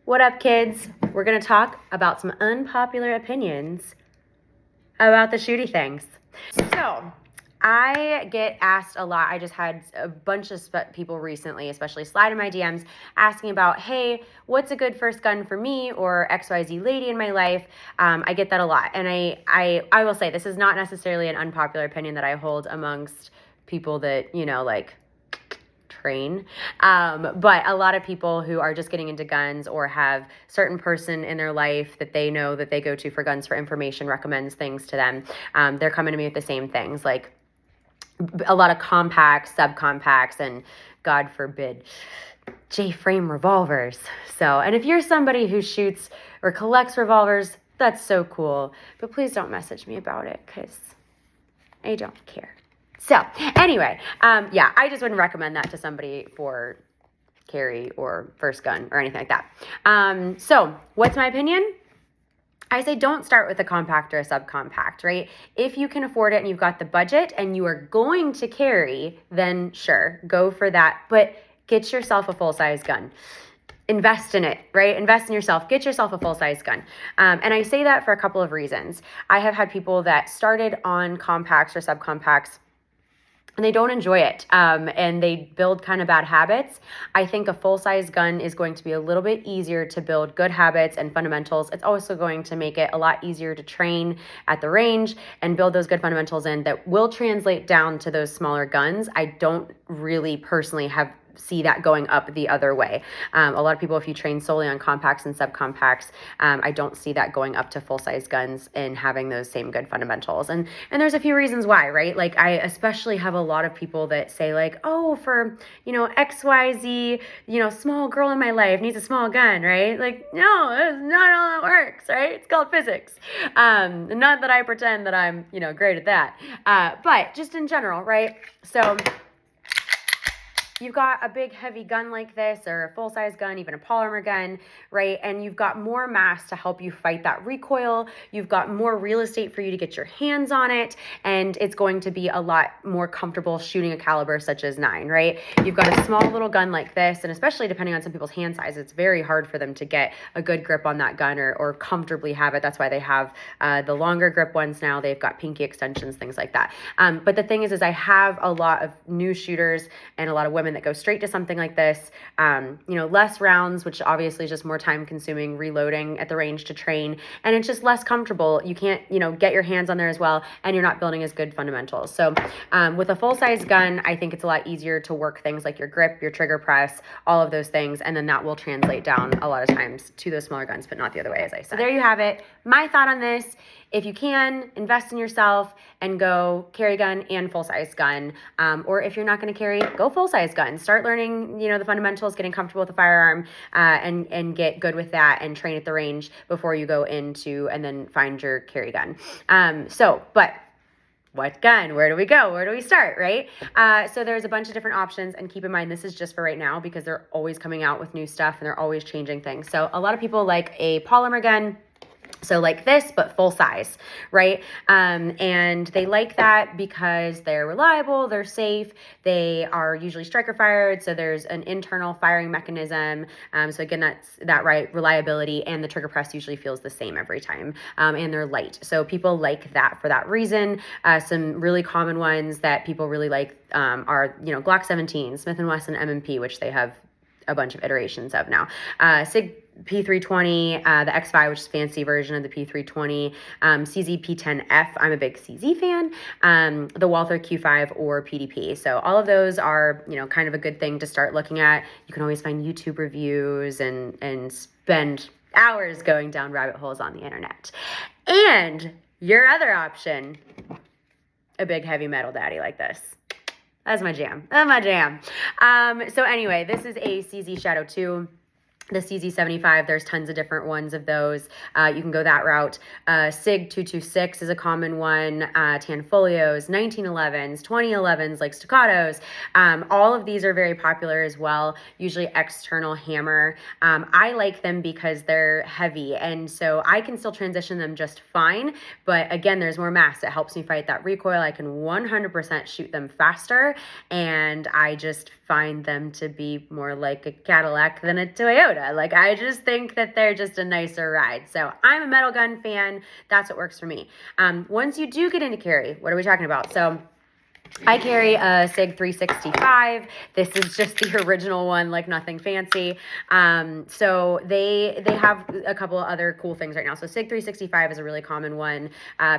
What up, kids? We're going to talk about some unpopular opinions about the shooty things. So, I get asked a lot. I just had a bunch of people recently, especially slide in my DMs, asking about, hey, what's a good first gun for me or XYZ lady in my life? I get that a lot. And I will say this is not necessarily an unpopular opinion that I hold amongst people that, train. But a lot of people who are just getting into guns or have certain person in their life that they know that they go to for guns for information recommends things to them. They're coming to me with the same things, like a lot of compacts, subcompacts, and God forbid, J-frame revolvers. So, and if you're somebody who shoots or collects revolvers, that's so cool. But please don't message me about it because I don't care. So anyway, I just wouldn't recommend that to somebody for carry or first gun or anything like that. So what's my opinion? I say don't start with a compact or a subcompact, right? If you can afford it and you've got the budget and you are going to carry, then sure, go for that. But get yourself a full-size gun. Invest in it, right? Invest in yourself. Get yourself a full-size gun. And I say that for a couple of reasons. I have had people that started on compacts or subcompacts and they don't enjoy it, and they build kind of bad habits. I think a full-size gun is going to be a little bit easier to build good habits and fundamentals. It's also going to make it a lot easier to train at the range and build those good fundamentals in that will translate down to those smaller guns. I don't really personally see that going up the other way. A lot of people, if you train solely on compacts and subcompacts, I don't see that going up to full-size guns and having those same good fundamentals. And there's a few reasons why, right? Like I especially have a lot of people that say like, oh, for, XYZ, small girl in my life needs a small gun, right? Like, no, that's not how that works, right? It's called physics. Not that I pretend that I'm, great at that. But just in general, right? So you've got a big heavy gun like this or a full-size gun, even a polymer gun, right? And you've got more mass to help you fight that recoil. You've got more real estate for you to get your hands on it. And it's going to be a lot more comfortable shooting a caliber such as 9, right? You've got a small little gun like this, and especially depending on some people's hand size, it's very hard for them to get a good grip on that gun or comfortably have it. That's why they have the longer grip ones now. They've got pinky extensions, things like that. But the thing is I have a lot of new shooters and a lot of women that go straight to something like this, less rounds, which obviously is just more time consuming, reloading at the range to train, and it's just less comfortable. You can't, get your hands on there as well, and you're not building as good fundamentals. So with a full-size gun, I think it's a lot easier to work things like your grip, your trigger press, all of those things, and then that will translate down a lot of times to those smaller guns, but not the other way, as I said. So there you have it. My thought on this: if you can, invest in yourself and go carry gun and full-size gun. Or if you're not going to carry, go full-size gun. Start learning, the fundamentals, getting comfortable with the firearm, and get good with that and train at the range before you go into and then find your carry gun. But what gun? Where do we go? Where do we start, right? So there's a bunch of different options, and keep in mind, this is just for right now because they're always coming out with new stuff and they're always changing things. So a lot of people like a polymer gun. So like this, but full size, right? And they like that because they're reliable, they're safe, they are usually striker fired, so there's an internal firing mechanism. So again, that's that right reliability, and the trigger press usually feels the same every time, and they're light. So people like that for that reason. Some really common ones that people really like are, Glock 17, Smith & Wesson M&P, which they have a bunch of iterations of now. SIG P320, the X5, which is fancy version of the P320, CZ P10F, I'm a big CZ fan, the Walther Q5 or PDP. So all of those are, kind of a good thing to start looking at. You can always find YouTube reviews and spend hours going down rabbit holes on the internet. And your other option, a big heavy metal daddy like this. That's my jam. That's my jam. So anyway, this is a CZ Shadow 2. The CZ75, there's tons of different ones of those. You can go that route. SIG 226 is a common one. Tanfolios, 1911s, 2011s, like staccatos. All of these are very popular as well, usually external hammer. I like them because they're heavy, and so I can still transition them just fine. But again, there's more mass. It helps me fight that recoil. I can 100% shoot them faster, and I just find them to be more like a Cadillac than a Toyota. Like, I just think that they're just a nicer ride. So I'm a metal gun fan. That's what works for me. Once you do get into carry, what are we talking about? So I carry a SIG 365. This is just the original one, like nothing fancy. So they have a couple of other cool things right now. So SIG 365 is a really common one.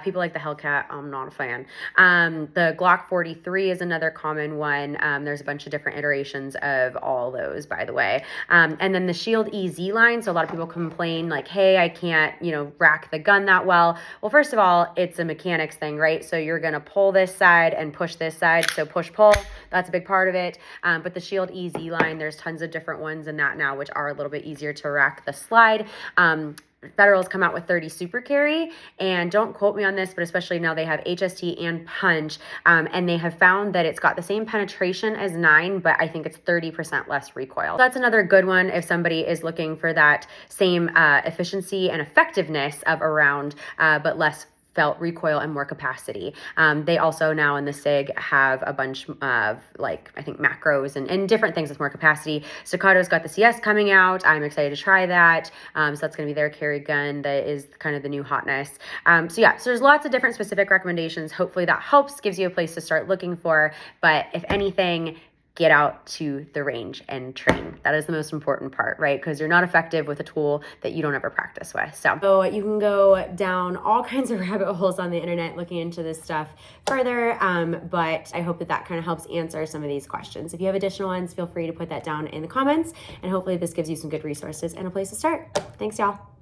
People like the Hellcat. I'm not a fan. The Glock 43 is another common one. There's a bunch of different iterations of all those, by the way. And then the Shield EZ line. So a lot of people complain like, hey, I can't, rack the gun that well. Well, first of all, it's a mechanics thing, right? So you're going to pull this side and push this side. So push pull, that's a big part of it. But the Shield EZ line, there's tons of different ones in that now, which are a little bit easier to rack the slide. Federal's come out with 30 super carry, and don't quote me on this, but especially now they have HST and punch, and they have found that it's got the same penetration as 9, but I think it's 30% less recoil. So that's another good one if somebody is looking for that same efficiency and effectiveness of a round, but less felt recoil and more capacity. They also now in the SIG have a bunch of I think macros and different things with more capacity. Staccato's got the CS coming out. I'm excited to try that. So that's going to be their carry gun. That is kind of the new hotness. So there's lots of different specific recommendations. Hopefully that helps, gives you a place to start looking for. But if anything, get out to the range and train. That is the most important part, right? Because you're not effective with a tool that you don't ever practice with. So you can go down all kinds of rabbit holes on the internet looking into this stuff further. But I hope that kind of helps answer some of these questions. If you have additional ones, feel free to put that down in the comments. And hopefully this gives you some good resources and a place to start. Thanks, y'all.